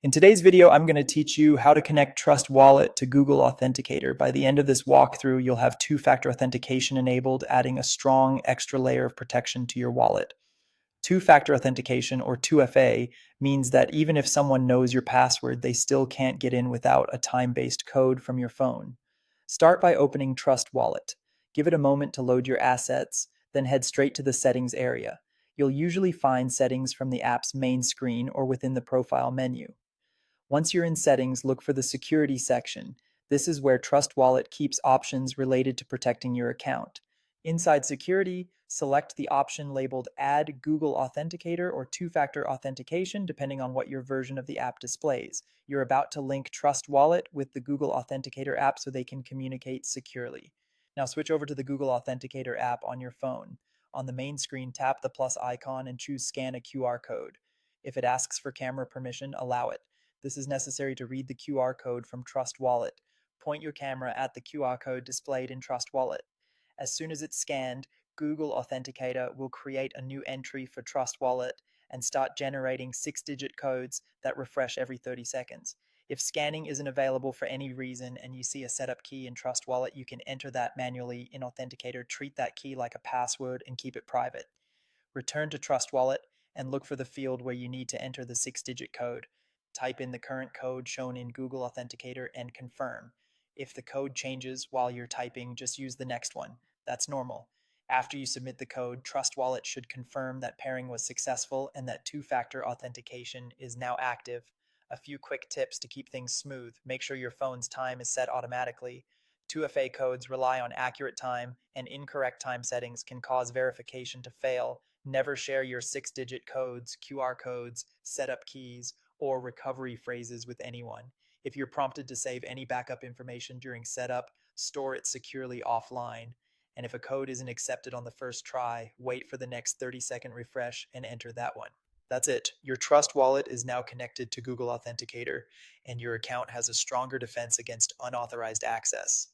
In today's video, I'm going to teach you how to connect Trust Wallet to Google Authenticator. By the end of this walkthrough, you'll have two-factor authentication enabled, adding a strong extra layer of protection to your wallet. Two-factor authentication, or 2FA, means that even if someone knows your password, they still can't get in without a time-based code from your phone. Start by opening Trust Wallet. Give it a moment to load your assets, then head straight to the settings area. You'll usually find settings from the app's main screen or within the profile menu. Once you're in settings, look for the security section. This is where Trust Wallet keeps options related to protecting your account. Inside security, select the option labeled Add Google Authenticator or two-factor authentication, depending on what your version of the app displays. You're about to link Trust Wallet with the Google Authenticator app so they can communicate securely. Now switch over to the Google Authenticator app on your phone. On the main screen, tap the plus icon and choose Scan a QR code. If it asks for camera permission, allow it. This is necessary to read the QR code from Trust Wallet. Point your camera at the QR code displayed in Trust Wallet. As soon as it's scanned, Google Authenticator will create a new entry for Trust Wallet and start generating 6-digit codes that refresh every 30 seconds. If scanning isn't available for any reason and you see a setup key in Trust Wallet, you can enter that manually in Authenticator. Treat that key like a password and keep it private. Return to Trust Wallet and look for the field where you need to enter the 6-digit code. Type in the current code shown in Google Authenticator and confirm. If the code changes while you're typing, just use the next one. That's normal. After you submit the code, Trust Wallet should confirm that pairing was successful and that two-factor authentication is now active. A few quick tips to keep things smooth. Make sure your phone's time is set automatically. 2FA codes rely on accurate time, and incorrect time settings can cause verification to fail. Never share your 6-digit codes, QR codes, setup keys, or recovery phrases with anyone. If you're prompted to save any backup information during setup, store it securely offline. And if a code isn't accepted on the first try, wait for the next 30-second refresh and enter that one. That's it. Your Trust Wallet is now connected to Google Authenticator, and your account has a stronger defense against unauthorized access.